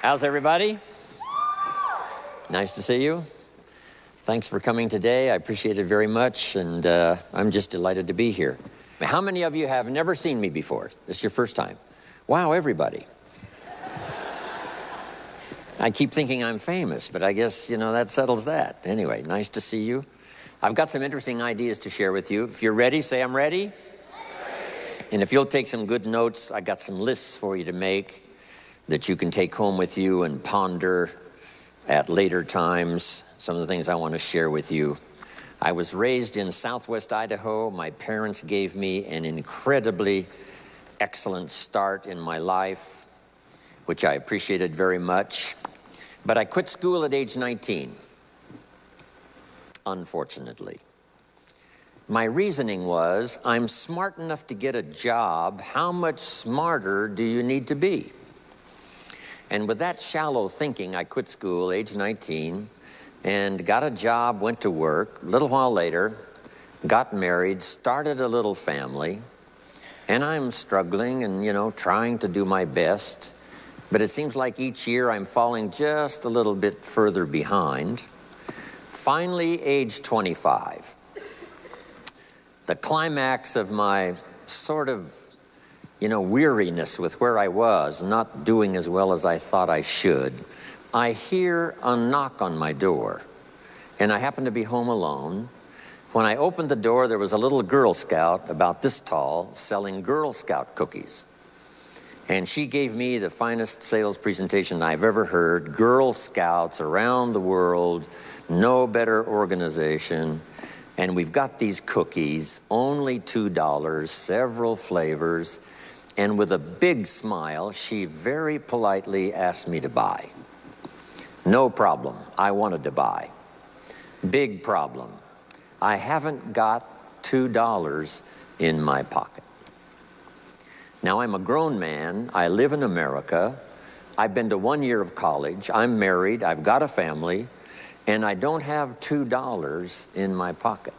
How's everybody? Nice to see you. Thanks for coming today. I appreciate it very much, and I'm just delighted to be here. How many of you have never seen me before? This is your first time. Wow, everybody. I keep thinking I'm famous, but I guess, that settles that. Anyway, nice to see you. I've got some interesting ideas to share with you. If you're ready, say I'm ready. And if you'll take some good notes, I got some lists for you to make that you can take home with you and ponder at later times. Some of the things I want to share with you. I was raised in southwest Idaho. My parents gave me an incredibly excellent start in my life, which I appreciated very much. But I quit school at age 19, unfortunately. My reasoning was, I'm smart enough to get a job. How much smarter do you need to be? And with that shallow thinking, I quit school, age 19, and got a job, went to work. A little while later, got married, started a little family, and I'm struggling and, trying to do my best. But it seems like each year I'm falling just a little bit further behind. Finally, age 25. The climax of my sort of, weariness with where I was, not doing as well as I thought I should. I hear a knock on my door, and I happen to be home alone. When I opened the door, there was a little Girl Scout about this tall selling Girl Scout cookies. And she gave me the finest sales presentation I've ever heard. Girl Scouts around the world, no better organization. And we've got these cookies, only $2, several flavors. And with a big smile, she very politely asked me to buy. No problem, I wanted to buy. Big problem, I haven't got $2 in my pocket. Now, I'm a grown man, I live in America, I've been to 1 year of college, I'm married, I've got a family, and I don't have $2 in my pocket.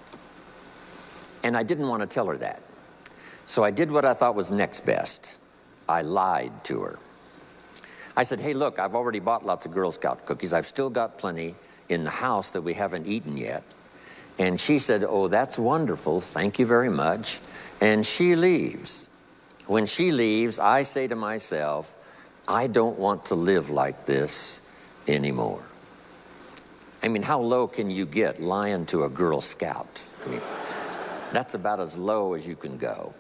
And I didn't want to tell her that. So I did what I thought was next best. I lied to her. I said, hey, look, I've already bought lots of Girl Scout cookies. I've still got plenty in the house that we haven't eaten yet. And she said, oh, that's wonderful, thank you very much. And she leaves. When she leaves, I say to myself, I don't want to live like this anymore. I mean, how low can you get lying to a Girl Scout? I mean, that's about as low as you can go.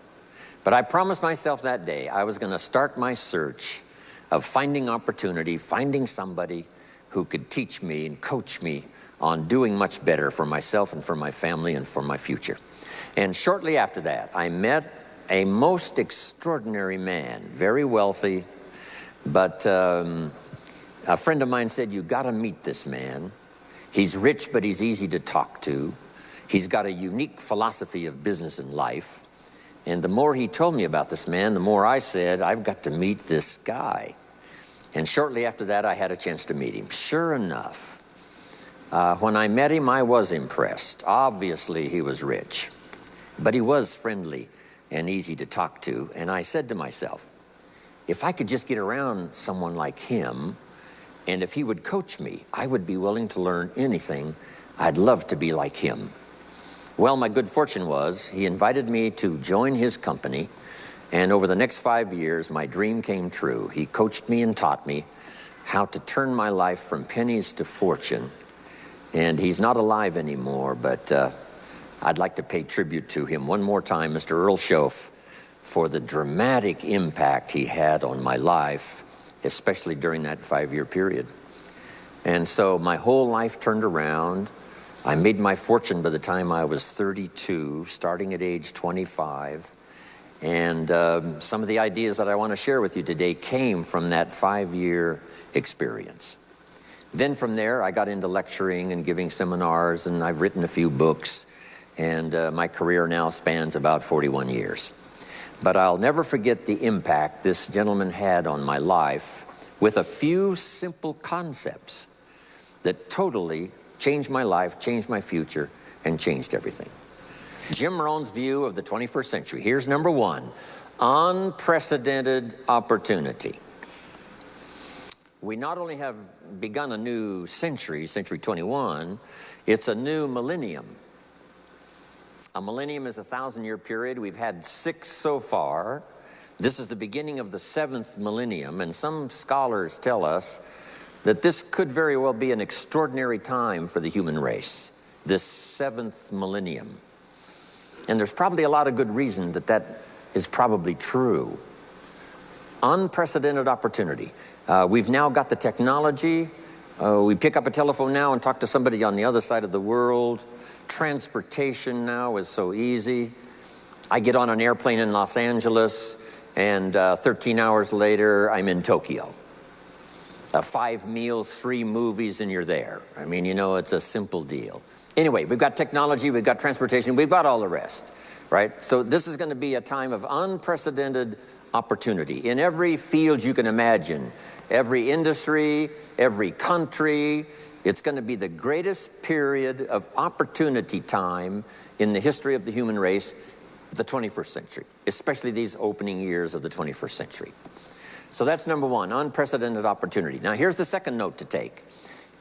But I promised myself that day I was going to start my search of finding opportunity, finding somebody who could teach me and coach me on doing much better for myself and for my family and for my future. And shortly after that, I met a most extraordinary man, very wealthy, but a friend of mine said, you've got to meet this man. He's rich, but he's easy to talk to. He's got a unique philosophy of business and life. And the more he told me about this man, the more I said, I've got to meet this guy. And shortly after that, I had a chance to meet him. Sure enough, when I met him, I was impressed. Obviously, he was rich, but he was friendly and easy to talk to. And I said to myself, if I could just get around someone like him, and if he would coach me, I would be willing to learn anything. I'd love to be like him. Well, my good fortune was he invited me to join his company, and over the next 5 years, my dream came true. He coached me and taught me how to turn my life from pennies to fortune. And he's not alive anymore, but I'd like to pay tribute to him one more time, Mr. Earl Schoaf, for the dramatic impact he had on my life, especially during that 5-year period. And so my whole life turned around. I made my fortune by the time I was 32, starting at age 25. And some of the ideas that I want to share with you today came from that 5-year experience. Then from there, I got into lecturing and giving seminars, and I've written a few books. And my career now spans about 41 years. But I'll never forget the impact this gentleman had on my life with a few simple concepts that totally changed my life, changed my future, and changed everything. Jim Rohn's view of the 21st century. Here's number one, unprecedented opportunity. we not only have begun a new century, century 21, it's a new millennium. A millennium is a 1,000-year period. We've had 6 so far. This is the beginning of the 7th millennium, and some scholars tell us that this could very well be an extraordinary time for the human race, this 7th millennium. And there's probably a lot of good reason that that is probably true. Unprecedented opportunity. We've now got the technology. We pick up a telephone now and talk to somebody on the other side of the world. Transportation now is so easy. I get on an airplane in Los Angeles, and 13 hours later, I'm in Tokyo. 5 meals, 3 movies, and you're there. I mean, you know, it's a simple deal. Anyway, we've got technology, we've got transportation, we've got all the rest, right? So this is going to be a time of unprecedented opportunity in every field you can imagine, every industry, every country. It's going to be the greatest period of opportunity time in the history of the human race, the 21st century, especially these opening years of the 21st century. So that's number one, unprecedented opportunity. Now here's the second note to take.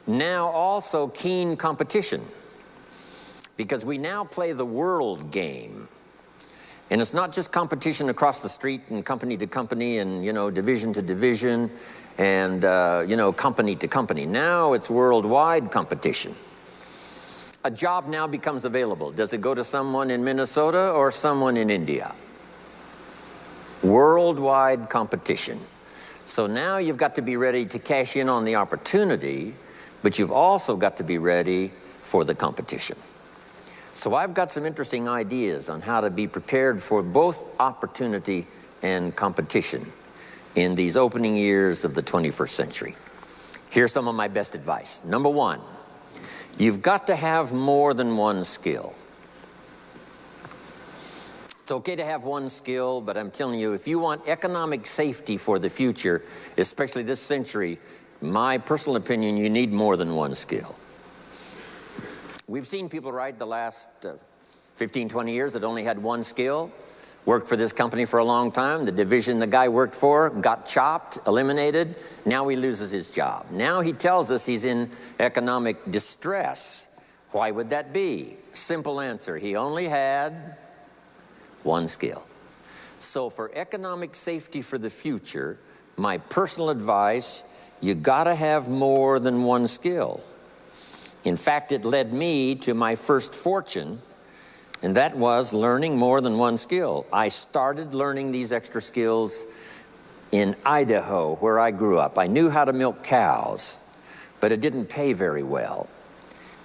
Now also keen competition, because we now play the world game. And it's not just competition across the street and company to company and, you know, division to division and, you know, company to company. Now it's worldwide competition. A job now becomes available. Does it go to someone in Minnesota or someone in India? Worldwide competition. So now you've got to be ready to cash in on the opportunity, but you've also got to be ready for the competition. So I've got some interesting ideas on how to be prepared for both opportunity and competition in these opening years of the 21st century. Here's some of my best advice. Number one, you've got to have more than one skill. It's okay to have one skill, but I'm telling you, if you want economic safety for the future, especially this century, my personal opinion, you need more than one skill. We've seen people, right, the last 15, 20 years that only had one skill, worked for this company for a long time. The division the guy worked for got chopped, eliminated. Now he loses his job. Now he tells us he's in economic distress. Why would that be? Simple answer. He only had one skill. So for economic safety for the future, my personal advice, you gotta have more than one skill. In fact, it led me to my first fortune, and that was learning more than one skill. I started learning these extra skills in Idaho, where I grew up. I knew how to milk cows, but it didn't pay very well.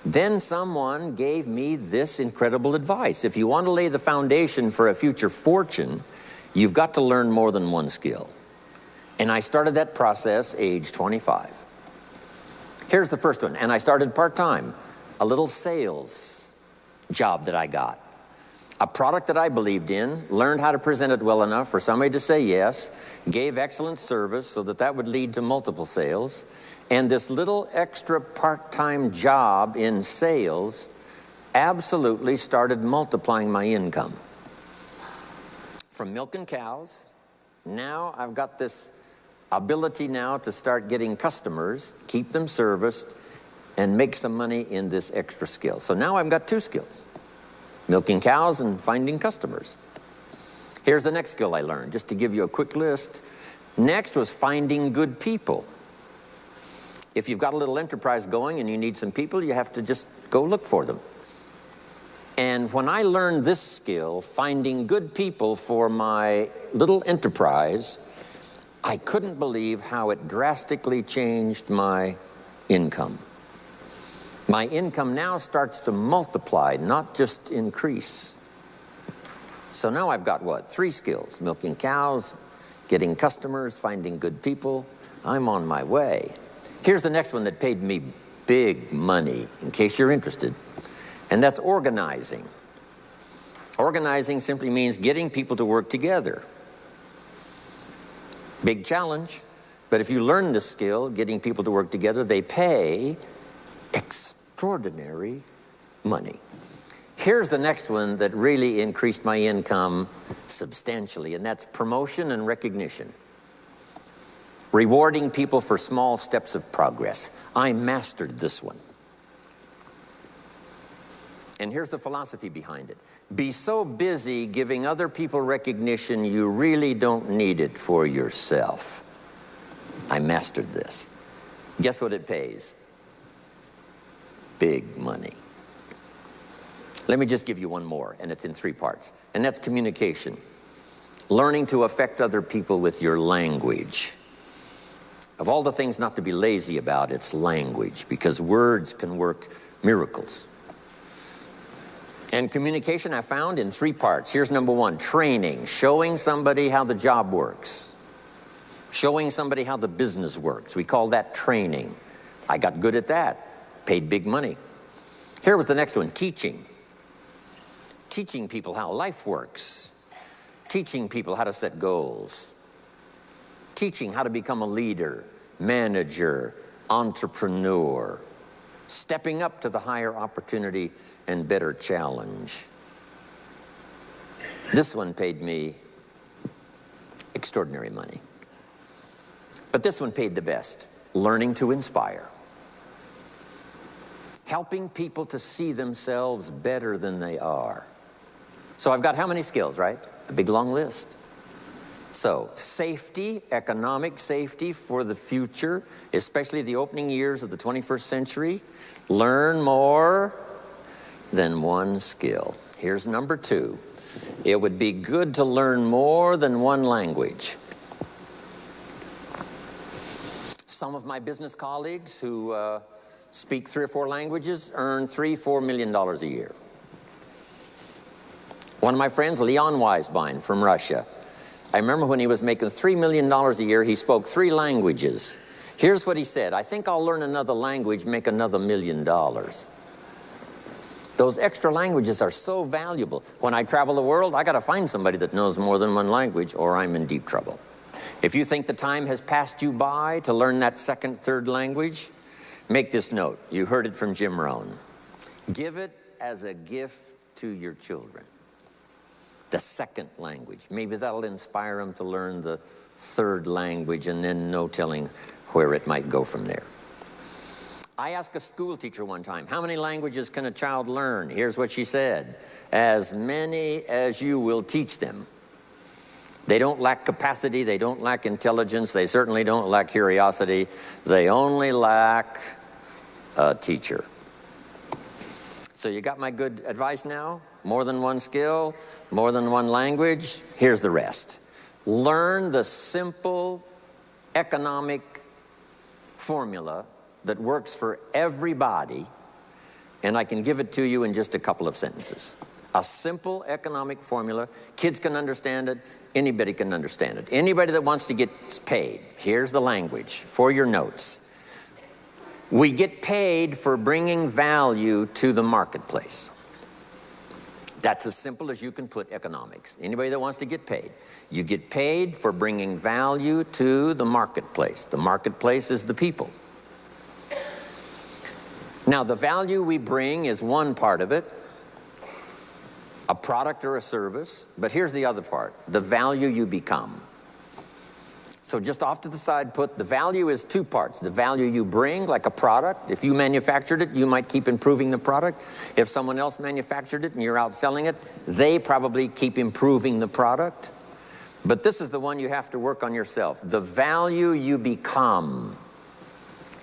Then someone gave me this incredible advice. If you want to lay the foundation for a future fortune, you've got to learn more than one skill. And I started that process age 25. Here's the first one, and I started part-time, a little sales job that I got. A product that I believed in, learned how to present it well enough for somebody to say yes, gave excellent service so that that would lead to multiple sales, and this little extra part-time job in sales absolutely started multiplying my income. From milking cows, now I've got this ability now to start getting customers, keep them serviced, and make some money in this extra skill. So now I've got 2 skills, milking cows and finding customers. Here's the next skill I learned, just to give you a quick list. Next was finding good people. If you've got a little enterprise going and you need some people, you have to just go look for them. And when I learned this skill, finding good people for my little enterprise, I couldn't believe how it drastically changed my income. My income now starts to multiply, not just increase. So now I've got what? 3 skills: milking cows, getting customers, finding good people. I'm on my way. Here's the next one that paid me big money, in case you're interested, and that's organizing. Organizing simply means getting people to work together. Big challenge, but if you learn this skill, getting people to work together, they pay extraordinary money. Here's the next one that really increased my income substantially, and that's promotion and recognition. Rewarding people for small steps of progress. I mastered this one. And here's the philosophy behind it. Be so busy giving other people recognition you really don't need it for yourself. I mastered this. Guess what it pays? Big money. Let me just give you one more, and it's in 3 parts. And that's communication. Learning to affect other people with your language. Of all the things not to be lazy about, it's language, because words can work miracles. And communication I found in 3 parts. Here's number 1, training, showing somebody how the job works. Showing somebody how the business works. We call that training. I got good at that, paid big money. Here was the next one, teaching. Teaching people how life works. Teaching people how to set goals. Teaching how to become a leader, manager, entrepreneur. Stepping up to the higher opportunity and better challenge. This one paid me extraordinary money. But this one paid the best. Learning to inspire. Helping people to see themselves better than they are. So I've got how many skills, right? A big long list. So, safety, economic safety for the future, especially the opening years of the 21st century. Learn more than one skill. Here's number 2. It would be good to learn more than one language. Some of my business colleagues who speak 3 or 4 languages earn $3-4 million a year. One of my friends, Leon Weisbein from Russia, I remember when he was making $3 million a year, he spoke 3 languages. Here's what he said, I think I'll learn another language, make another $1 million. Those extra languages are so valuable. When I travel the world, I got to find somebody that knows more than one language or I'm in deep trouble. If you think the time has passed you by to learn that 2nd, 3rd language, make this note. You heard it from Jim Rohn. Give it as a gift to your children. The 2nd language. Maybe that'll inspire them to learn the 3rd language, and then no telling where it might go from there. I asked a school teacher one time, how many languages can a child learn? Here's what she said, as many as you will teach them. They don't lack capacity, they don't lack intelligence, they certainly don't lack curiosity, they only lack a teacher. So you got my good advice now? More than one skill, more than one language. Here's the rest. Learn the simple economic formula that works for everybody, and I can give it to you in just a couple of sentences. A simple economic formula. Kids can understand it. Anybody can understand it. Anybody that wants to get paid. Here's the language for your notes. We get paid for bringing value to the marketplace. That's as simple as you can put economics. Anybody that wants to get paid. You get paid for bringing value to the marketplace. The marketplace is the people. Now, the value we bring is one part of it, a product or a service, but here's the other part, the value you become. So just off to the side, put the value is 2 parts. The value you bring, like a product. If you manufactured it, you might keep improving the product. If someone else manufactured it and you're out selling it, they probably keep improving the product. But this is the one you have to work on yourself. The value you become,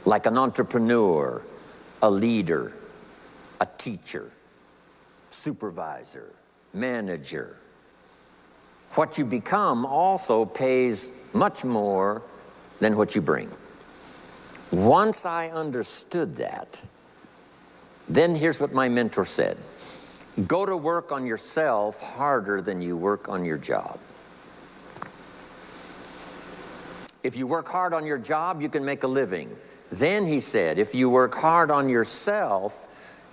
like an entrepreneur, a leader, a teacher, supervisor, manager. What you become also pays much more than what you bring. Once I understood that, then here's what my mentor said. Go to work on yourself harder than you work on your job. If you work hard on your job, you can make a living. Then he said, if you work hard on yourself,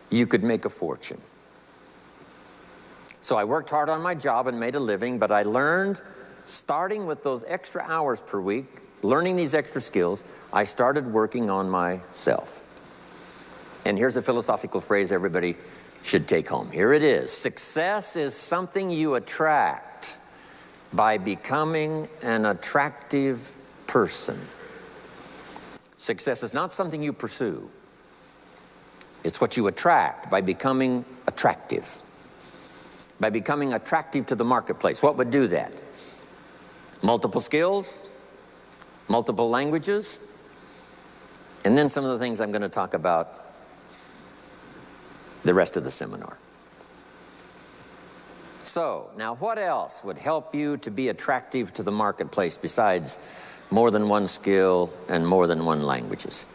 you could make a fortune. So I worked hard on my job and made a living, but I learned, starting with those extra hours per week, learning these extra skills, I started working on myself. And here's a philosophical phrase everybody should take home. Here it is. Success is something you attract by becoming an attractive person. Success is not something you pursue. It's what you attract by becoming attractive. By becoming attractive to the marketplace. What would do that? Multiple skills, multiple languages, and then some of the things I'm going to talk about the rest of the seminar. So, now what else would help you to be attractive to the marketplace besides more than one skill and more than one languages?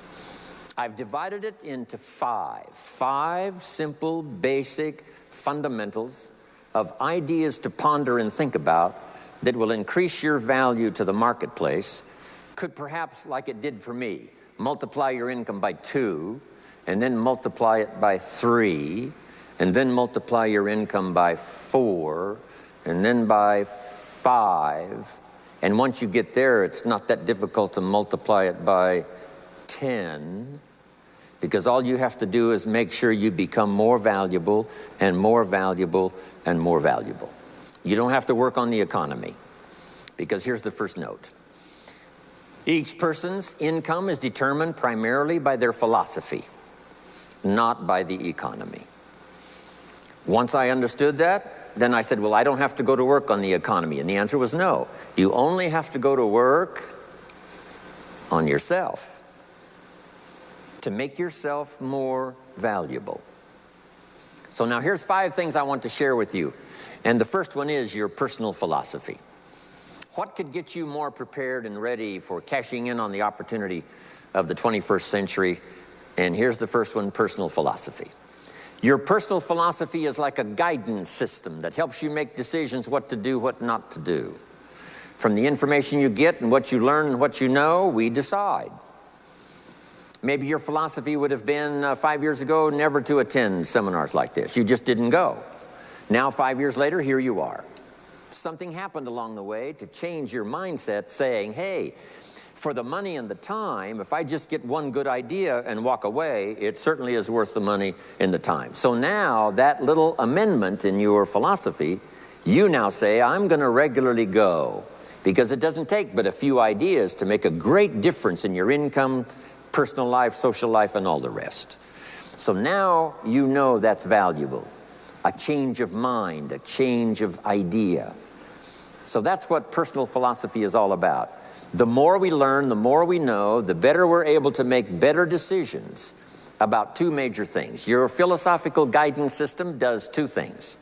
I've divided it into five simple, basic fundamentals of ideas to ponder and think about that will increase your value to the marketplace. Could perhaps, like it did for me, multiply your income by 2, and then multiply it by 3, and then multiply your income by 4, and then by 5. And once you get there, it's not that difficult to multiply it by 10, because all you have to do is make sure you become more valuable and more valuable and more valuable. You don't have to work on the economy, because here's the first note. Each person's income is determined primarily by their philosophy, not by the economy. Once I understood that, then I said, well, I don't have to go to work on the economy. And the answer was no. You only have to go to work on yourself to make yourself more valuable. So now here's 5 things I want to share with you. And the first one is your personal philosophy. What could get you more prepared and ready for cashing in on the opportunity of the 21st century? And here's the first one, personal philosophy. Your personal philosophy is like a guidance system that helps you make decisions what to do, what not to do. From the information you get and what you learn and what you know, we decide. Maybe your philosophy would have been 5 years ago never to attend seminars like this. You just didn't go. Now 5 years later, here you are. Something happened along the way to change your mindset, saying, hey, for the money and the time, if I just get one good idea and walk away, it certainly is worth the money and the time. So now that little amendment in your philosophy, you now say, I'm going to regularly go, because it doesn't take but a few ideas to make a great difference in your income, personal life, social life, and all the rest. So now you know that's valuable. A change of mind, a change of idea. So that's what personal philosophy is all about. The more we learn, the more we know, the better we're able to make better decisions about 2 major things. Your philosophical guidance system does 2 things.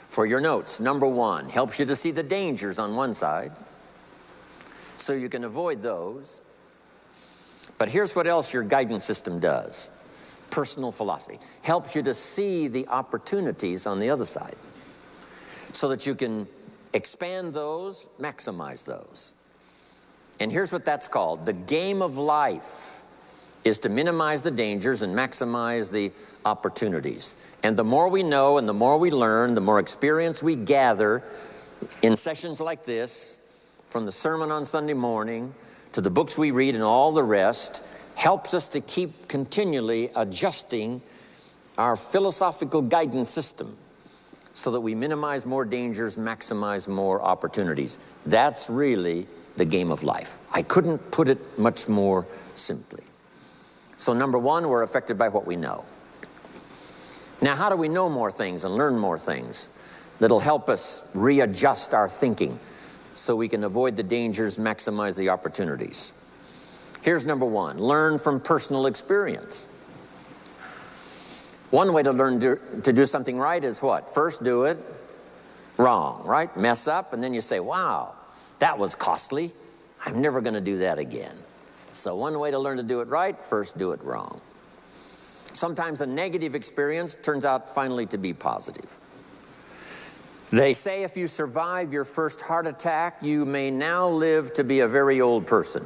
For your notes, number 1, helps you to see the dangers on one side so you can avoid those. But here's what else your guidance system does. Personal philosophy helps you to see the opportunities on the other side so that you can expand those, maximize those. And here's what that's called. The game of life is to minimize the dangers and maximize the opportunities. And the more we know and the more we learn, the more experience we gather in sessions like this, from the sermon on Sunday morning to the books we read and all the rest, helps us to keep continually adjusting our philosophical guidance system so that we minimize more dangers, maximize more opportunities. That's really the game of life. I couldn't put it much more simply. So number 1, we're affected by what we know. Now, how do we know more things and learn more things that'll help us readjust our thinking so we can avoid the dangers, maximize the opportunities? Here's number 1, learn from personal experience. One way to learn to do something right is what? First do it wrong, right? Mess up, and then you say, wow, that was costly. I'm never going to do that again. So one way to learn to do it right, first do it wrong. Sometimes a negative experience turns out finally to be positive. They say if you survive your first heart attack, you may now live to be a very old person.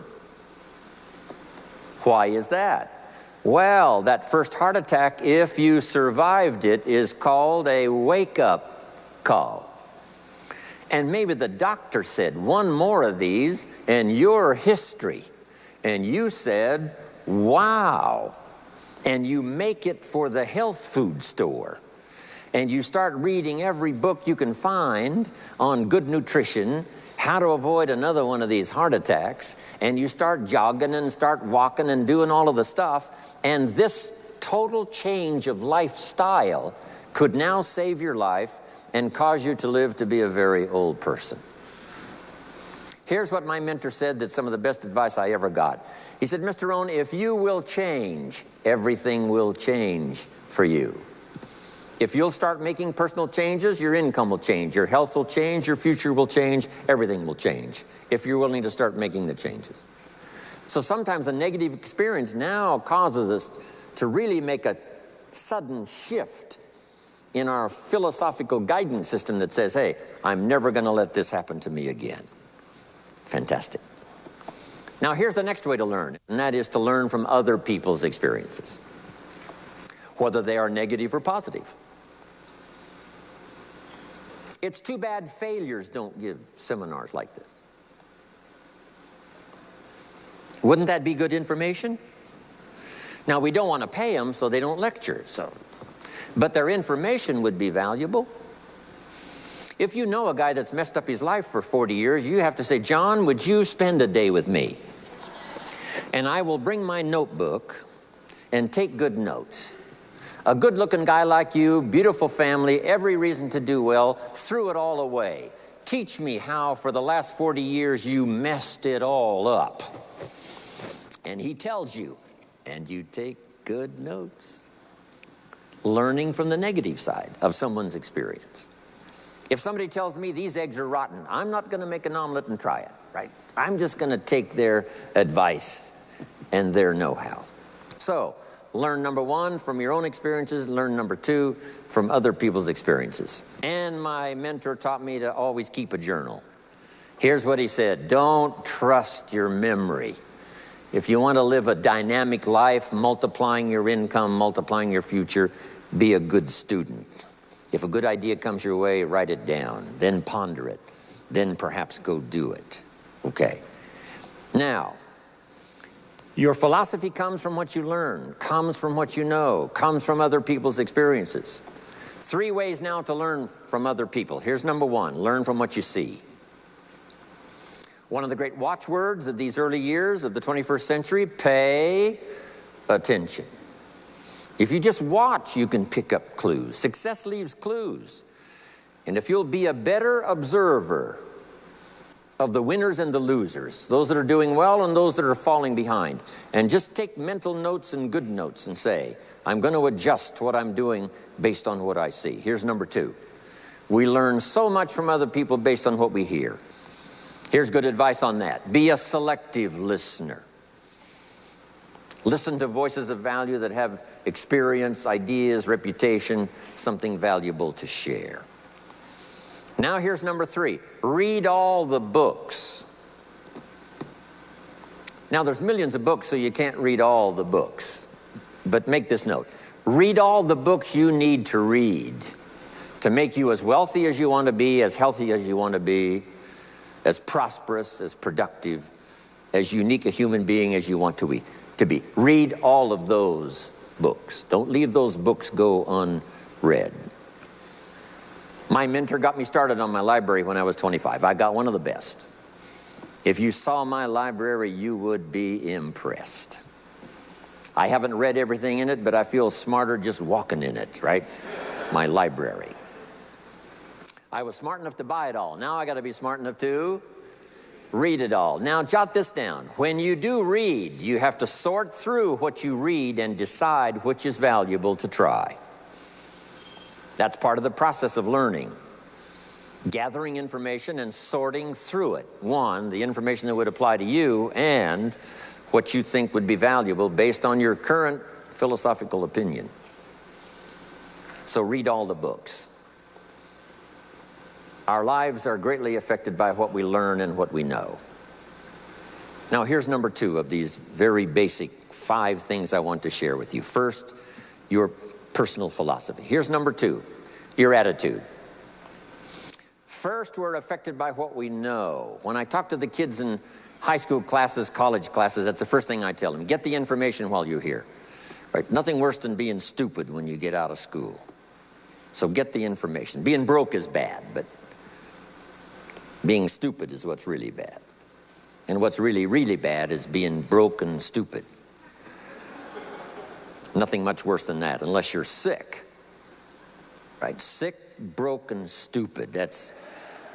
Why is that? Well, that first heart attack, if you survived it, is called a wake-up call. And maybe the doctor said, 1 more of these and you're history. And you said, wow. And you make it for the health food store. And you start reading every book you can find on good nutrition, how to avoid another one of these heart attacks, and you start jogging and start walking and doing all of the stuff, and this total change of lifestyle could now save your life and cause you to live to be a very old person. Here's what my mentor said, that's some of the best advice I ever got. He said, Mr. Rohn, if you will change, everything will change for you. If you'll start making personal changes, your income will change, your health will change, your future will change, everything will change, if you're willing to start making the changes. So sometimes a negative experience now causes us to really make a sudden shift in our philosophical guidance system that says, hey, I'm never going to let this happen to me again. Fantastic. Now here's the next way to learn, and that is to learn from other people's experiences, whether they are negative or positive. It's too bad failures don't give seminars like this. Wouldn't that be good information? Now, we don't want to pay them, so they don't lecture, but their information would be valuable. If you know a guy that's messed up his life for 40 years, you have to say, John, would you spend a day with me? And I will bring my notebook and take good notes. A good-looking guy like you, beautiful family, every reason to do well, threw it all away. Teach me how for the last 40 years you messed it all up. And he tells you, and you take good notes. Learning from the negative side of someone's experience. If somebody tells me these eggs are rotten, I'm not going to make an omelet and try it, right? I'm just going to take their advice and their know-how. So, learn number one from your own experiences, learn number two from other people's experiences. And my mentor taught me to always keep a journal. Here's what he said, don't trust your memory. If you want to live a dynamic life, multiplying your income, multiplying your future, be a good student. If a good idea comes your way, write it down, then ponder it, then perhaps go do it. Okay. Now, your philosophy comes from what you learn, comes from what you know, comes from other people's experiences. 3 ways now to learn from other people. Here's number one, learn from what you see. One of the great watchwords of these early years of the 21st century, pay attention. If you just watch, you can pick up clues. Success leaves clues. And if you'll be a better observer of the winners and the losers, those that are doing well and those that are falling behind, and just take mental notes and good notes and say, I'm going to adjust what I'm doing based on what I see. Here's number two. We learn so much from other people based on what we hear. Here's good advice on that. Be a selective listener. Listen to voices of value that have experience, ideas, reputation, something valuable to share. Now here's number three. Read all the books. Now there's millions of books, so you can't read all the books. But make this note. Read all the books you need to read to make you as wealthy as you want to be, as healthy as you want to be, as prosperous, as productive, as unique a human being as you want to be. Read all of those books. Don't leave those books go unread. My mentor got me started on my library when I was 25. I got one of the best. If you saw my library, you would be impressed. I haven't read everything in it, but I feel smarter just walking in it, right? My library. I was smart enough to buy it all. Now I got to be smart enough to read it all. Now jot this down. When you do read, you have to sort through what you read and decide which is valuable to try. That's part of the process of learning. Gathering information and sorting through it. One, the information that would apply to you, and what you think would be valuable based on your current philosophical opinion. So read all the books. Our lives are greatly affected by what we learn and what we know. Now here's number two of these very basic 5 things I want to share with you. First, your personal philosophy. Here's number two, your attitude. First, we're affected by what we know. When I talk to the kids in high school classes, college classes, that's the first thing I tell them. Get the information while you're here. Right? Nothing worse than being stupid when you get out of school. So get the information. Being broke is bad, but Being stupid is what's really bad. And what's really, really bad is being broke and stupid. Nothing much worse than that, unless you're sick. Right? Sick, broken, stupid. That's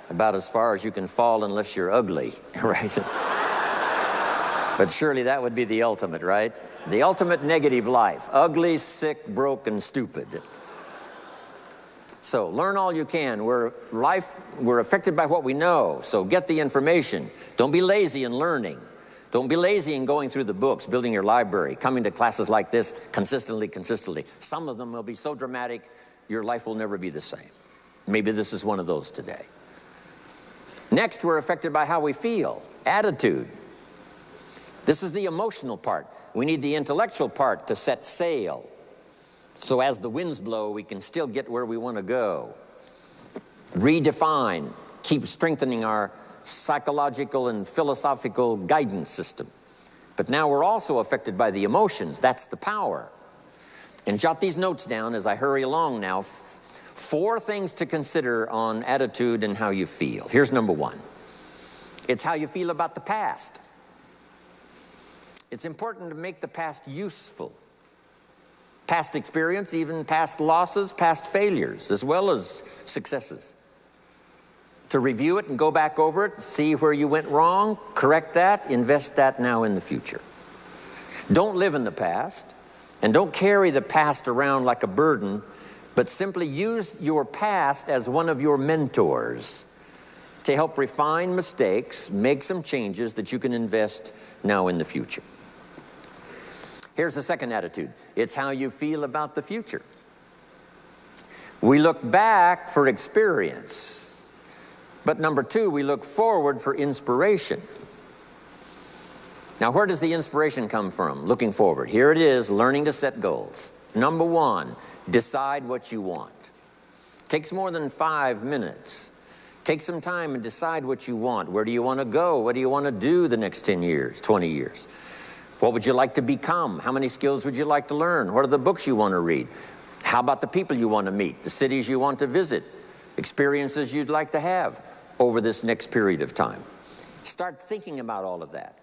about as far as you can fall unless you're ugly, right? But surely that would be the ultimate, right? The ultimate negative life. Ugly, sick, broken, stupid. So learn all you can. We're affected by what we know, so get the information. Don't be lazy in learning. Don't be lazy in going through the books, building your library, coming to classes like this consistently. Some of them will be so dramatic, your life will never be the same. Maybe this is one of those today. Next, we're affected by how we feel, attitude. This is the emotional part. We need the intellectual part to set sail. So as the winds blow, we can still get where we want to go. Redefine, keep strengthening our psychological and philosophical guidance system. But now we're also affected by the emotions. That's the power. And jot these notes down as I hurry along now. 4 things to consider on attitude and how you feel. Here's number 1. It's how you feel about the past. It's important to make the past useful. Past experience, even past losses, past failures, as well as successes. To review it and go back over it, see where you went wrong, correct that, invest that now in the future. Don't live in the past, and don't carry the past around like a burden, but simply use your past as one of your mentors to help refine mistakes, make some changes that you can invest now in the future. Here's the second attitude. It's how you feel about the future. We look back for experience, but number 2, we look forward for inspiration. Now, where does the inspiration come from? Looking forward. Here it is, learning to set goals. Number 1, decide what you want. Takes more than 5 minutes. Take some time and decide what you want. Where do you want to go? What do you want to do the next 10 years, 20 years? What would you like to become? How many skills would you like to learn? What are the books you want to read? How about the people you want to meet? The cities you want to visit? Experiences you'd like to have over this next period of time? Start thinking about all of that.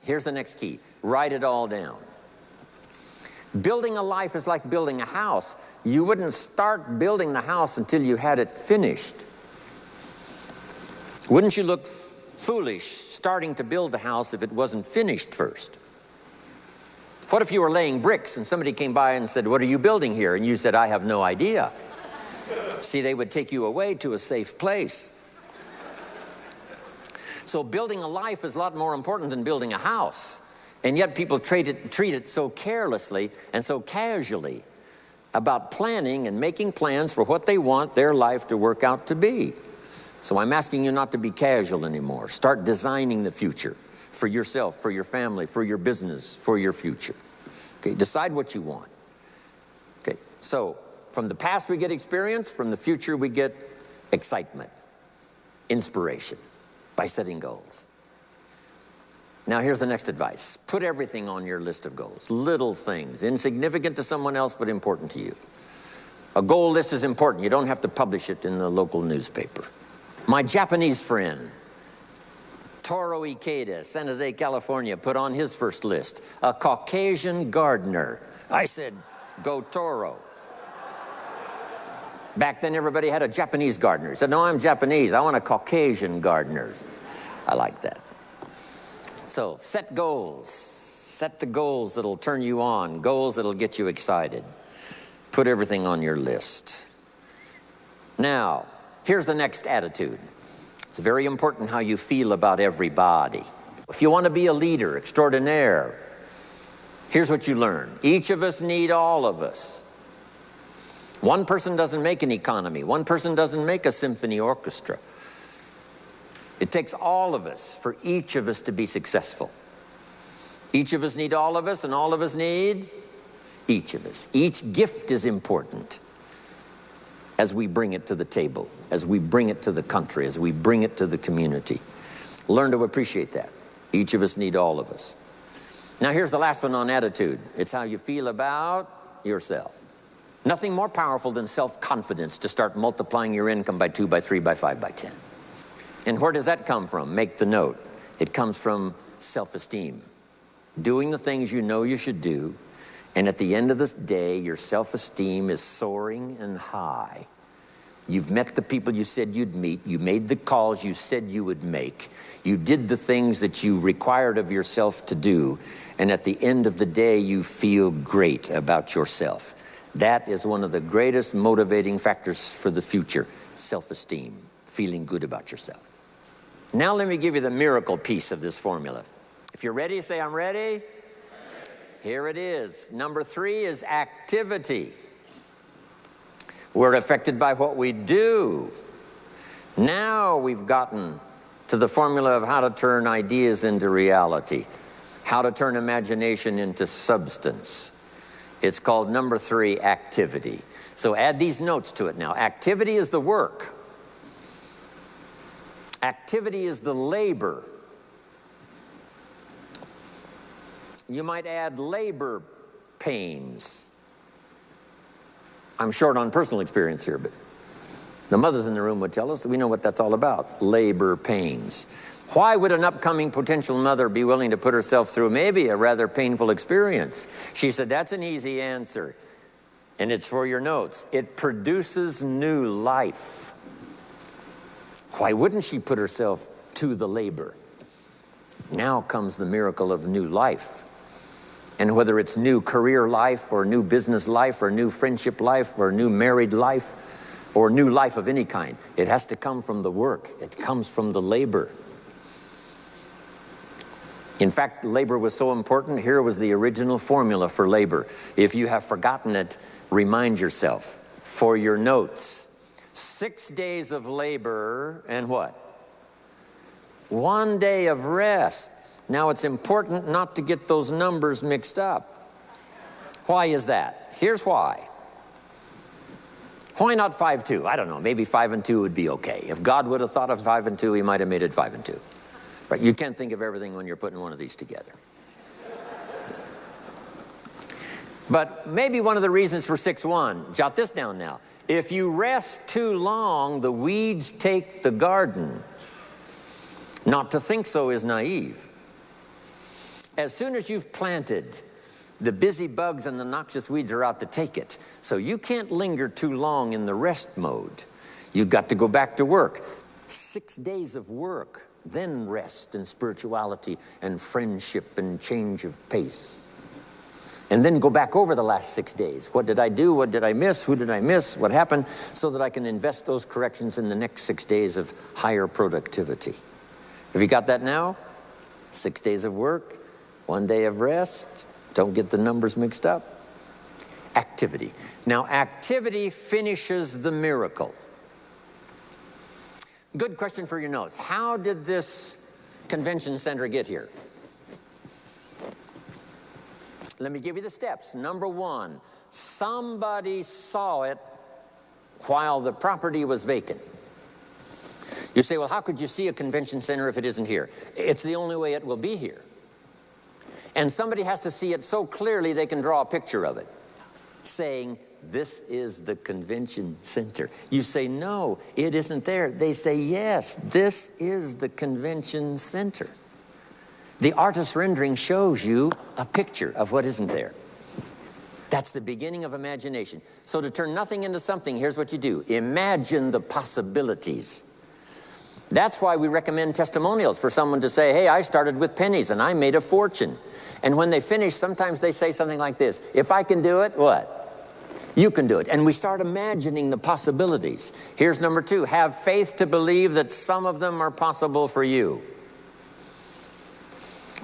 Here's the next key. Write it all down. Building a life is like building a house. You wouldn't start building the house until you had it finished. Wouldn't you look foolish starting to build the house if it wasn't finished first? What if you were laying bricks and somebody came by and said, "What are you building here?" And you said, "I have no idea." See, they would take you away to a safe place. So building a life is a lot more important than building a house. And yet people treat it so carelessly and so casually about planning and making plans for what they want their life to work out to be. So I'm asking you not to be casual anymore. Start designing the future for yourself, for your family, for your business, for your future. Okay, decide what you want. Okay, so from the past we get experience, from the future we get excitement, inspiration by setting goals. Now here's the next advice. Put everything on your list of goals. Little things, insignificant to someone else but important to you. A goal list is important. You don't have to publish it in the local newspaper. My Japanese friend, Toro Ikeda, San Jose, California, put on his first list, a Caucasian gardener. I said, go Toro. Back then, everybody had a Japanese gardener. He said, no, I'm Japanese. I want a Caucasian gardener. I like that. So set goals. Set the goals that'll turn you on, goals that'll get you excited. Put everything on your list. Now, here's the next attitude. It's very important how you feel about everybody. If you want to be a leader extraordinaire, here's what you learn. Each of us need all of us. One person doesn't make an economy. One person doesn't make a symphony orchestra. It takes all of us for each of us to be successful. Each of us need all of us, and all of us need each of us. Each gift is important as we bring it to the table, as we bring it to the country, as we bring it to the community. Learn to appreciate that. Each of us need all of us. Now here's the last one on attitude. It's how you feel about yourself. Nothing more powerful than self-confidence to start multiplying your income by 2, by 3, by 5, by 10. And where does that come from? Make the note. It comes from self-esteem. Doing the things you know you should do, and at the end of the day, your self-esteem is soaring and high. You've met the people you said you'd meet. You made the calls you said you would make. You did the things that you required of yourself to do. And at the end of the day, you feel great about yourself. That is one of the greatest motivating factors for the future, self-esteem, feeling good about yourself. Now let me give you the miracle piece of this formula. If you're ready, say, I'm ready. Here it is. Number 3 is activity. We're affected by what we do. Now we've gotten to the formula of how to turn ideas into reality, how to turn imagination into substance. It's called number 3, activity. So add these notes to it now. Activity is the work. Activity is the labor. You might add labor pains. I'm short on personal experience here, but the mothers in the room would tell us that we know what that's all about, labor pains. Why would an upcoming potential mother be willing to put herself through maybe a rather painful experience? She said, that's an easy answer, and it's for your notes. It produces new life. Why wouldn't she put herself to the labor? Now comes the miracle of new life. And whether it's new career life or new business life or new friendship life or new married life or new life of any kind, it has to come from the work. It comes from the labor. In fact, labor was so important. Here was the original formula for labor. If you have forgotten it, remind yourself. For your notes, 6 days of labor and what? 1 day of rest. Now, it's important not to get those numbers mixed up. Why is that? Here's why. Why not 5-2? I don't know. Maybe 5 and 2 would be okay. If God would have thought of 5 and 2, he might have made it 5 and 2. Right? You can't think of everything when you're putting one of these together. But maybe one of the reasons for 6-1, jot this down now. If you rest too long, the weeds take the garden. Not to think so is naive. As soon as you've planted, the busy bugs and the noxious weeds are out to take it. So you can't linger too long in the rest mode. You've got to go back to work. 6 days of work, then rest and spirituality and friendship and change of pace. And then go back over the last 6 days. What did I do? What did I miss? Who did I miss? What happened? So that I can invest those corrections in the next 6 days of higher productivity. Have you got that now? 6 days of work, 1 day of rest. Don't get the numbers mixed up. Activity. Now, activity finishes the miracle. Good question for your notes. How did this convention center get here? Let me give you the steps. Number 1, somebody saw it while the property was vacant. You say, well, how could you see a convention center if it isn't here? It's the only way it will be here. And somebody has to see it so clearly they can draw a picture of it, saying, this is the convention center. You say, no, it isn't there. They say, yes, this is the convention center. The artist's rendering shows you a picture of what isn't there. That's the beginning of imagination. So to turn nothing into something, here's what you do. Imagine the possibilities. That's why we recommend testimonials for someone to say, hey, I started with pennies and I made a fortune. And when they finish, sometimes they say something like this. If I can do it, what? You can do it. And we start imagining the possibilities. Here's number 2. Have faith to believe that some of them are possible for you.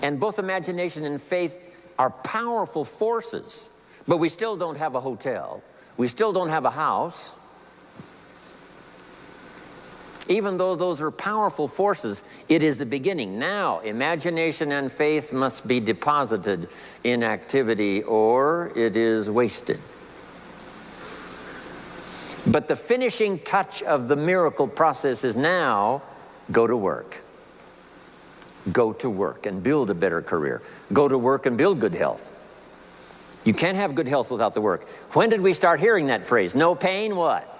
And both imagination and faith are powerful forces. But we still don't have a hotel. We still don't have a house. Even though those are powerful forces, it is the beginning. Now, imagination and faith must be deposited in activity or it is wasted. But the finishing touch of the miracle process is now, go to work. Go to work and build a better career. Go to work and build good health. You can't have good health without the work. When did we start hearing that phrase? No pain, what?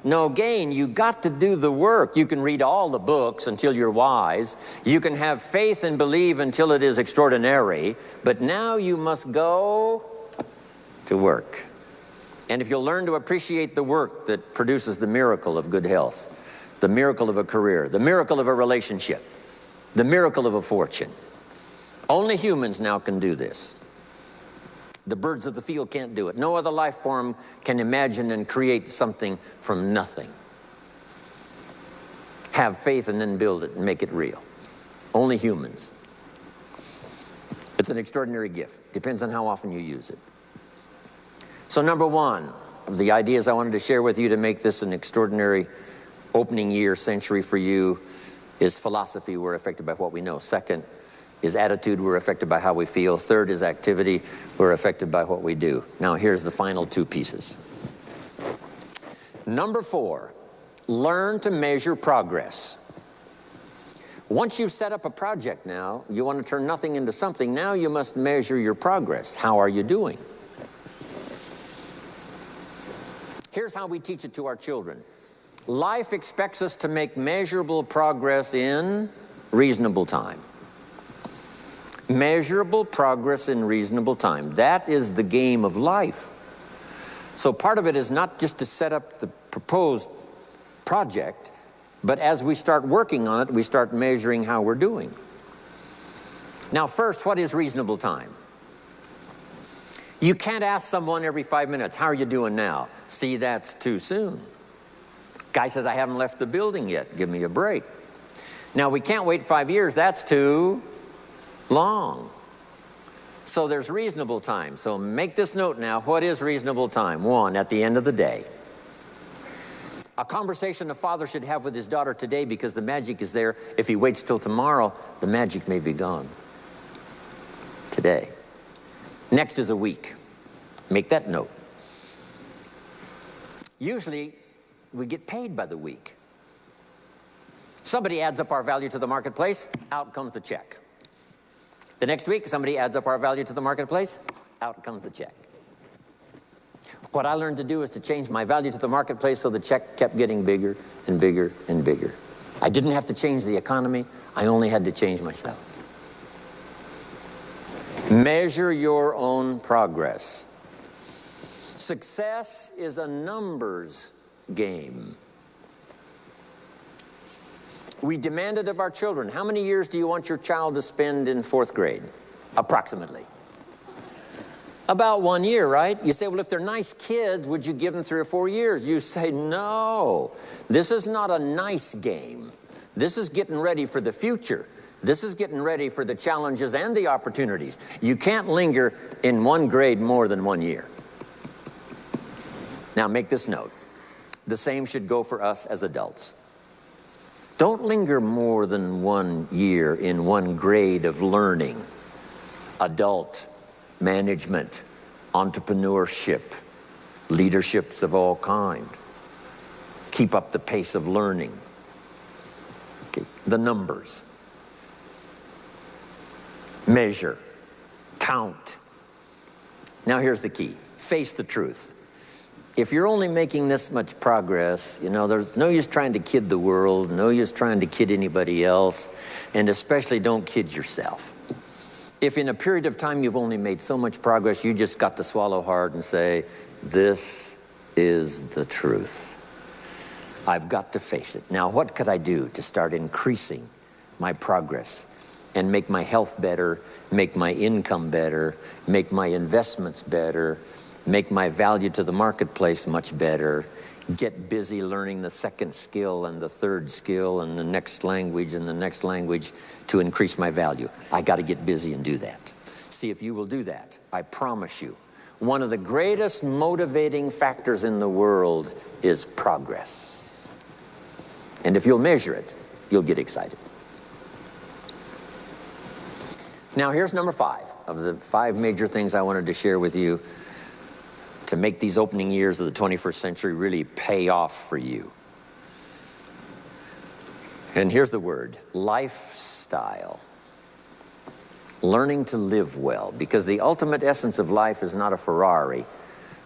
no gain. You got to do the work. You can read all the books until you're wise. You can have faith and believe until it is extraordinary. But now you must go to work. And if you'll learn to appreciate the work that produces the miracle of good health, the miracle of a career, the miracle of a relationship, the miracle of a fortune. Only humans now can do this. The birds of the field can't do it. No other life form can imagine and create something from nothing. Have faith and then build it and make it real. Only humans. It's an extraordinary gift. Depends on how often you use it. So number one of the ideas I wanted to share with you to make this an extraordinary opening year century for you is philosophy. We're affected by what we know. Second is attitude. We're affected by how we feel. Third is activity. We're affected by what we do. Now here's the final two pieces. Number four, learn to measure progress. Once you've set up a project now, you want to turn nothing into something. Now you must measure your progress. How are you doing? Here's how we teach it to our children. Life expects us to make measurable progress in reasonable time. Measurable progress in reasonable time. That is the game of life. So part of it is not just to set up the proposed project, but as we start working on it, we start measuring how we're doing. Now first, what is reasonable time? You can't ask someone every 5 minutes, how are you doing now? See, that's too soon. Guy says, I haven't left the building yet. Give me a break. Now, we can't wait 5 years. That's too long. So there's reasonable time. So make this note now. What is reasonable time? One, at the end of the day. A conversation a father should have with his daughter today, because the magic is there. If he waits till tomorrow, the magic may be gone today. Next is a week. Make that note. Usually, we get paid by the week. Somebody adds up our value to the marketplace, out comes the check. The next week, somebody adds up our value to the marketplace, out comes the check. What I learned to do is to change my value to the marketplace so the check kept getting bigger and bigger and bigger. I didn't have to change the economy, I only had to change myself. Measure your own progress. Success is a numbers game. We demand it of our children. How many years do you want your child to spend in 4th grade? Approximately. About 1 year, right? You say, well, if they're nice kids, would you give them 3 or 4 years? You say, no. This is not a nice game. This is getting ready for the future. This is getting ready for the challenges and the opportunities. You can't linger in one grade more than 1 year. Now make this note. The same should go for us as adults. Don't linger more than 1 year in one grade of learning. Adult, management, entrepreneurship, leaderships of all kind. Keep up the pace of learning. Okay. The numbers. Measure. Count. Now here's the key. Face the truth. If you're only making this much progress, you know, there's no use trying to kid the world, no use trying to kid anybody else, and especially don't kid yourself. If in a period of time you've only made so much progress, you just got to swallow hard and say, this is the truth. I've got to face it. Now, what could I do to start increasing my progress and make my health better, make my income better, make my investments better, make my value to the marketplace much better, get busy learning the second skill and the third skill and the next language and the next language to increase my value. I got to get busy and do that. See if you will do that. I promise you, one of the greatest motivating factors in the world is progress. And if you'll measure it, you'll get excited. Now here's number 5 of the 5 major things I wanted to share with you to make these opening years of the 21st century really pay off for you. And here's the word, lifestyle. Learning to live well, because the ultimate essence of life is not a Ferrari,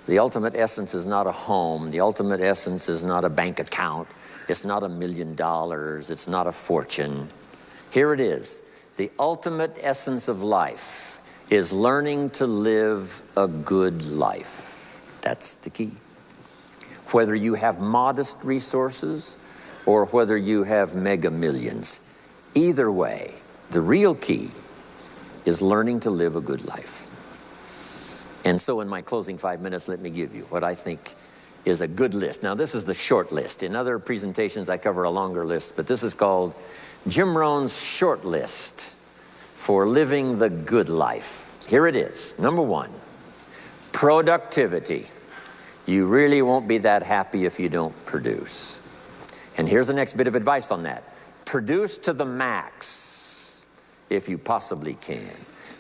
The ultimate essence is not a home. The ultimate essence is not a bank account. It's not $1 million. It's not a fortune. Here it is. The ultimate essence of life is learning to live a good life. That's the key. Whether you have modest resources or whether you have mega millions, either way, the real key is learning to live a good life. And so in my closing 5 minutes, let me give you what I think is a good list. Now, this is the short list. In other presentations, I cover a longer list, but this is called Jim Rohn's short list for living the good life. Here it is. Number 1, productivity. You really won't be that happy if you don't produce. And here's the next bit of advice on that. Produce to the max if you possibly can.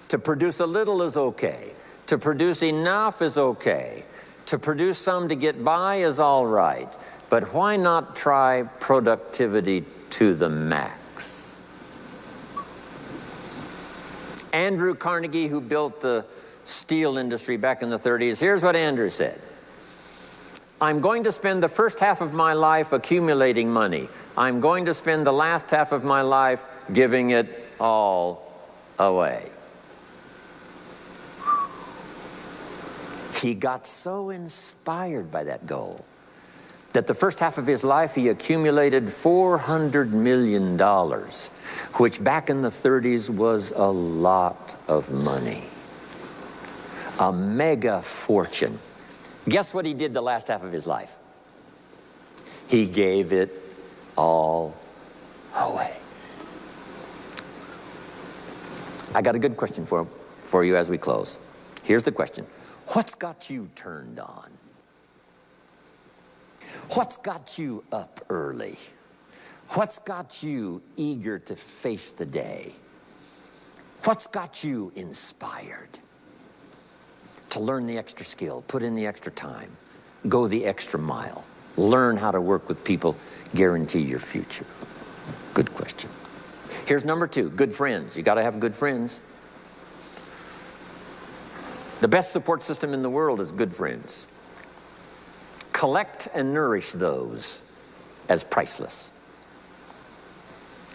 To produce a little is okay. To produce enough is okay. To produce some to get by is all right. But why not try productivity to the max? Andrew Carnegie, who built the steel industry back in the 30s, here's what Andrew said. I'm going to spend the first half of my life accumulating money. I'm going to spend the last half of my life giving it all away. He got so inspired by that goal that the first half of his life he accumulated $400 million, which back in the 30s was a lot of money. A mega fortune. Guess what he did the last half of his life? He gave it all away. I got a good question for you as we close. Here's the question. What's got you turned on? What's got you up early? What's got you eager to face the day? What's got you inspired to learn the extra skill, put in the extra time, go the extra mile, learn how to work with people, guarantee your future? Good question. Here's number 2, good friends. You got to have good friends. The best support system in the world is good friends. Collect and nourish those as priceless.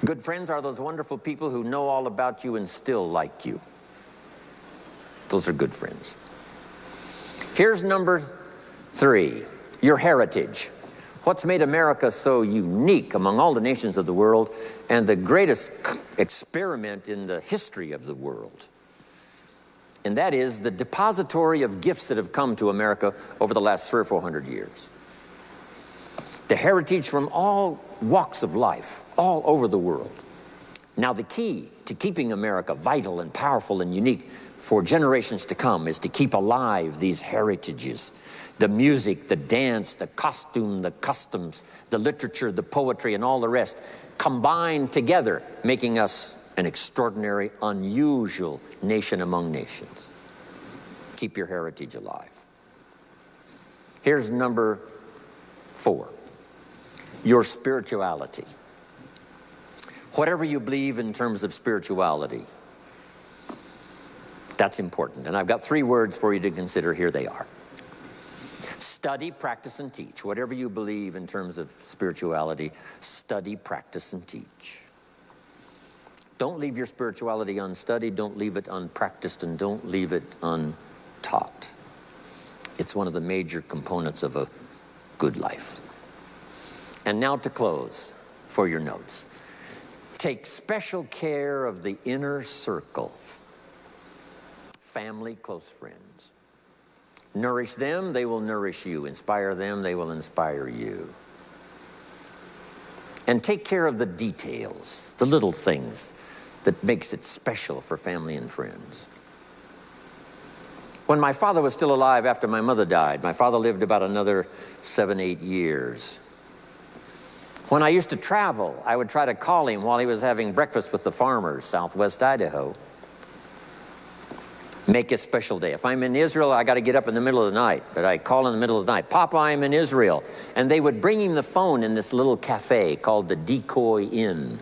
Good friends are those wonderful people who know all about you and still like you. Those are good friends. Here's number 3, your heritage. What's made America so unique among all the nations of the world and the greatest experiment in the history of the world? And that is the depository of gifts that have come to America over the last 300 or 400 years. The heritage from all walks of life, all over the world. Now, the key to keeping America vital and powerful and unique for generations to come is to keep alive these heritages. The music, the dance, the costume, the customs, the literature, the poetry, and all the rest combined together, making us an extraordinary, unusual nation among nations. Keep your heritage alive. Here's number 4, your spirituality. Whatever you believe in terms of spirituality, that's important. And I've got 3 words for you to consider. Here they are. Study, practice, and teach. Whatever you believe in terms of spirituality, study, practice, and teach. Don't leave your spirituality unstudied, don't leave it unpracticed, and don't leave it untaught. It's one of the major components of a good life. And now to close for your notes. Take special care of the inner circle. Family, close friends. Nourish them, they will nourish you. Inspire them, they will inspire you. And take care of the details, the little things that makes it special for family and friends. When my father was still alive after my mother died, my father lived about another 7, 8 years. When I used to travel, I would try to call him while he was having breakfast with the farmers, Southwest Idaho. Make a special day. If I'm in Israel, I got to get up in the middle of the night, but I call in the middle of the night, Papa, I'm in Israel. And they would bring him the phone in this little cafe called the Decoy Inn.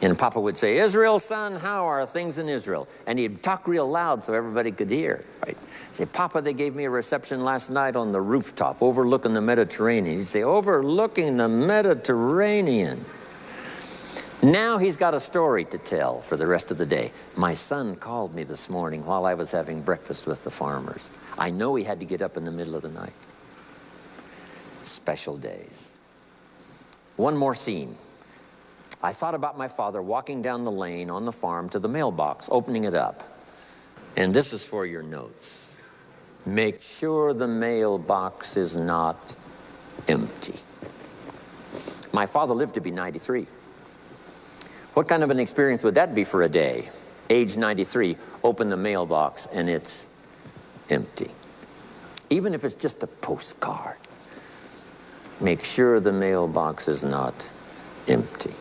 And Papa would say, Israel, son, how are things in Israel? And he'd talk real loud so everybody could hear. Right? Say, Papa, they gave me a reception last night on the rooftop overlooking the Mediterranean. He'd say, overlooking the Mediterranean. Now he's got a story to tell for the rest of the day. My son called me this morning while I was having breakfast with the farmers. I know he had to get up in the middle of the night. Special days. One more scene. I thought about my father walking down the lane on the farm to the mailbox, opening it up. And this is for your notes. Make sure the mailbox is not empty. My father lived to be 93. What kind of an experience would that be for a day? Age 93, open the mailbox and it's empty. Even if it's just a postcard, make sure the mailbox is not empty.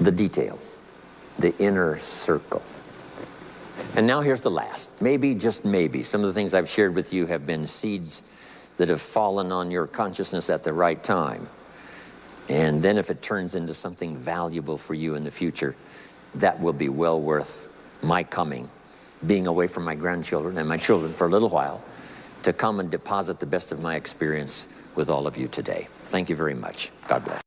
The details, the inner circle. And now here's the last. Maybe, just maybe, some of the things I've shared with you have been seeds that have fallen on your consciousness at the right time. And then if it turns into something valuable for you in the future, that will be well worth my coming, being away from my grandchildren and my children for a little while, to come and deposit the best of my experience with all of you today. Thank you very much. God bless.